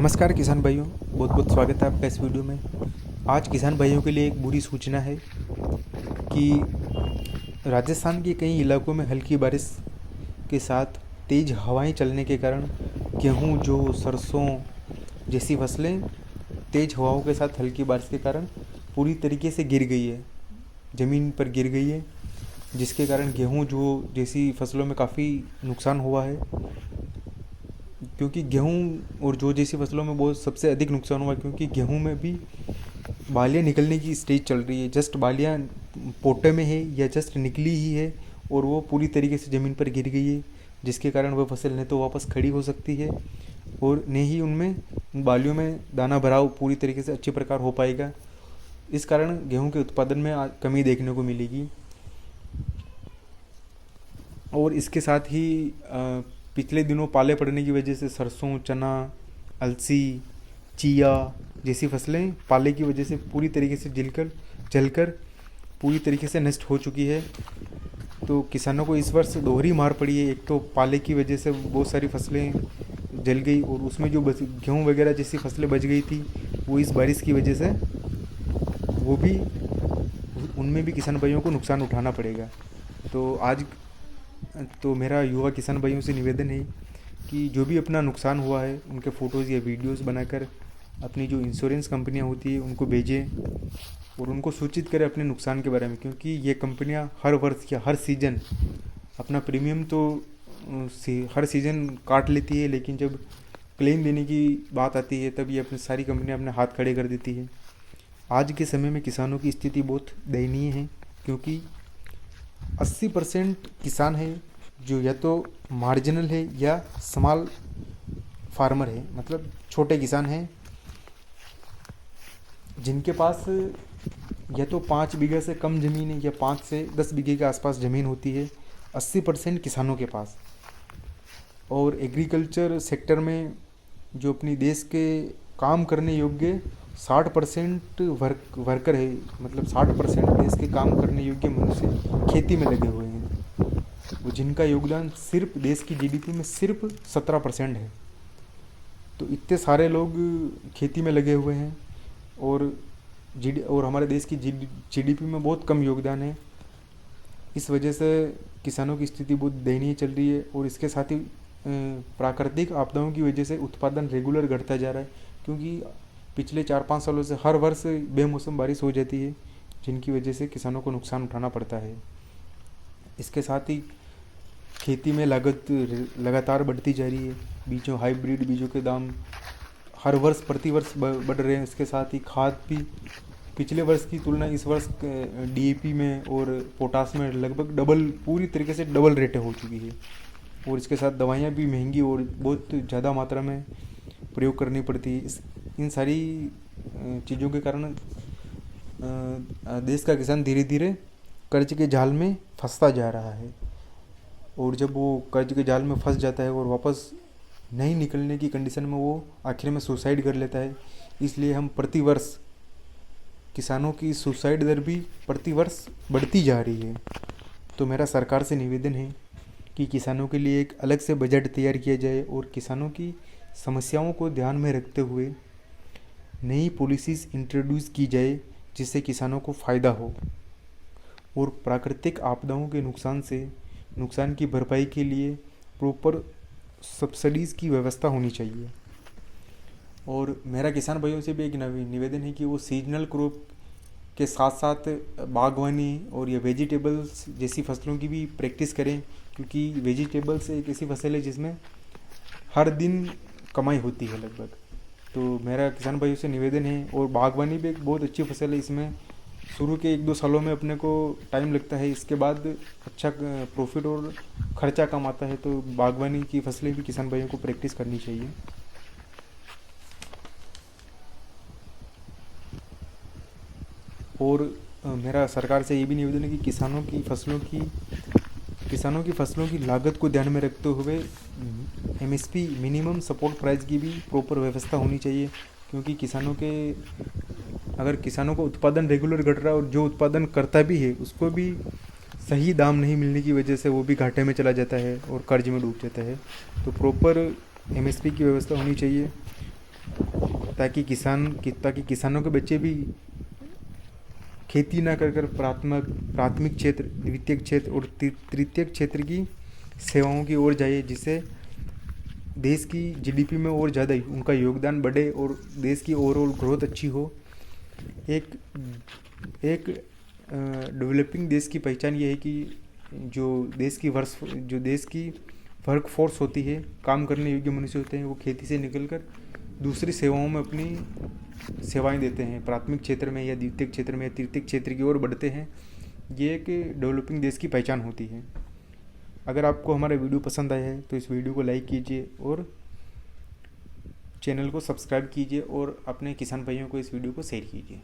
नमस्कार किसान भाइयों, बहुत बहुत स्वागत है आपका इस वीडियो में। आज किसान भाइयों के लिए एक बुरी सूचना है कि राजस्थान के कई इलाकों में हल्की बारिश के साथ तेज़ हवाएं चलने के कारण गेहूं, जौ, सरसों जैसी फसलें तेज़ हवाओं के साथ हल्की बारिश के कारण पूरी तरीके से गिर गई है, ज़मीन पर गिर गई है, जिसके कारण गेहूं, जौ जैसी फसलों में काफ़ी नुकसान हुआ है। क्योंकि गेहूं और जौ जैसी फसलों में बहुत सबसे अधिक नुकसान हुआ, क्योंकि गेहूं में भी बालियाँ निकलने की स्टेज चल रही है। जस्ट बालियाँ पोटे में है या जस्ट निकली ही है और वो पूरी तरीके से ज़मीन पर गिर गई है, जिसके कारण वह फसल न तो वापस खड़ी हो सकती है और न ही उनमें बालियों में दाना भराव पूरी तरीके से अच्छे प्रकार हो पाएगा। इस कारण गेहूं के उत्पादन में कमी देखने को मिलेगी। और इसके साथ ही पिछले दिनों पाले पड़ने की वजह से सरसों, चना, अलसी, चिया जैसी फसलें पाले की वजह से पूरी तरीके से जलकर पूरी तरीके से नष्ट हो चुकी है। तो किसानों को इस वर्ष दोहरी मार पड़ी है। एक तो पाले की वजह से बहुत सारी फसलें जल गई और उसमें जो गेहूँ वगैरह जैसी फसलें बच गई थी वो इस बारिश की वजह से वो भी उनमें भी किसान भाइयों को नुकसान उठाना पड़ेगा। तो मेरा युवा किसान भाइयों से निवेदन है कि जो भी अपना नुकसान हुआ है उनके फ़ोटोज़ या वीडियोस बनाकर अपनी जो इंश्योरेंस कंपनियां होती है उनको भेजें और उनको सूचित करें अपने नुकसान के बारे में, क्योंकि ये कंपनियां हर वर्ष या हर सीज़न अपना प्रीमियम तो हर सीज़न काट लेती है, लेकिन जब क्लेम देने की बात आती है तब ये अपनी सारी कंपनियां अपने हाथ खड़े कर देती है। आज के समय में किसानों की स्थिति बहुत दयनीय है, क्योंकि 80% किसान है जो या तो मार्जिनल है या स्मॉल फार्मर है, मतलब छोटे किसान हैं जिनके पास या तो 5 बीघे से कम ज़मीन है या 5 से 10 बीघे के आसपास ज़मीन होती है 80% किसानों के पास। और एग्रीकल्चर सेक्टर में जो अपनी देश के काम करने योग्य 60% वर्कर है, मतलब 60% देश के काम करने योग्य मनुष्य खेती में लगे हुए हैं, वो जिनका योगदान सिर्फ देश की जीडीपी में सिर्फ 17% है। तो इतने सारे लोग खेती में लगे हुए हैं और हमारे देश की जीडीपी में बहुत कम योगदान है। इस वजह से किसानों की स्थिति बहुत दयनीय चल रही है। और इसके साथ ही प्राकृतिक आपदाओं की वजह से उत्पादन रेगुलर घटता जा रहा है, क्योंकि पिछले 4-5 सालों से हर वर्ष बेमौसम बारिश हो जाती है, जिनकी वजह से किसानों को नुकसान उठाना पड़ता है। इसके साथ ही खेती में लागत लगातार बढ़ती जा रही है। हाइब्रिड बीजों के दाम हर वर्ष प्रति वर्ष बढ़ रहे हैं। इसके साथ ही खाद भी पिछले वर्ष की तुलना इस वर्ष डीएपी में और पोटास में लगभग डबल, पूरी तरीके से डबल रेटें हो चुकी है। और इसके साथ दवाइयाँ भी महंगी और बहुत ज़्यादा मात्रा में प्रयोग करनी पड़ती है। इन सारी चीज़ों के कारण देश का किसान धीरे धीरे कर्ज के जाल में फंसता जा रहा है। और जब वो कर्ज के जाल में फंस जाता है और वापस नहीं निकलने की कंडीशन में वो आखिर में सुसाइड कर लेता है। इसलिए हम प्रतिवर्ष किसानों की सुसाइड दर भी प्रतिवर्ष बढ़ती जा रही है। तो मेरा सरकार से निवेदन है कि किसानों के लिए एक अलग से बजट तैयार किया जाए और किसानों की समस्याओं को ध्यान में रखते हुए नई पॉलिसीज़ इंट्रोड्यूस की जाए, जिससे किसानों को फ़ायदा हो। और प्राकृतिक आपदाओं के नुकसान की भरपाई के लिए प्रॉपर सब्सिडीज़ की व्यवस्था होनी चाहिए। और मेरा किसान भाइयों से भी एक निवेदन है कि वो सीजनल क्रॉप के साथ साथ बागवानी और ये वेजिटेबल्स जैसी फसलों की भी प्रैक्टिस करें, क्योंकि वेजिटेबल्स एक ऐसी फसल है जिसमें हर दिन कमाई होती है लगभग। तो मेरा किसान भाइयों से निवेदन है। और बागवानी भी एक बहुत अच्छी फसल है। इसमें शुरू के 1-2 सालों में अपने को टाइम लगता है, इसके बाद अच्छा प्रॉफिट और ख़र्चा कम आता है। तो बागवानी की फसलें भी किसान भाइयों को प्रैक्टिस करनी चाहिए। और मेरा सरकार से ये भी निवेदन है कि किसानों की फसलों की लागत को ध्यान में रखते हुए एमएसपी मिनिमम सपोर्ट प्राइस की भी प्रॉपर व्यवस्था होनी चाहिए, क्योंकि अगर किसानों को उत्पादन रेगुलर घट रहा है और जो उत्पादन करता भी है उसको भी सही दाम नहीं मिलने की वजह से वो भी घाटे में चला जाता है और कर्ज में डूब जाता है। तो प्रॉपर एमएसपी की व्यवस्था होनी चाहिए। ताकि किसानों के बच्चे भी खेती ना कर कर प्राथमिक क्षेत्र, द्वितीयक क्षेत्र और तृतीयक क्षेत्र की सेवाओं की ओर जाए, जिससे देश की जीडीपी में और ज़्यादा उनका योगदान बढ़े और देश की ओवरऑल ग्रोथ अच्छी हो। एक एक डेवलपिंग देश की पहचान ये है कि जो देश की वर्क फोर्स होती है, काम करने योग्य मनुष्य होते हैं, वो खेती से निकलकर दूसरी सेवाओं में अपनी सेवाएं देते हैं, प्राथमिक क्षेत्र में या द्वितीयक क्षेत्र में या तृतीयक क्षेत्र की ओर बढ़ते हैं। ये एक डेवलपिंग देश की पहचान होती है। अगर आपको हमारा वीडियो पसंद आया है तो इस वीडियो को लाइक कीजिए और चैनल को सब्सक्राइब कीजिए और अपने किसान भाइयों को इस वीडियो को शेयर कीजिए।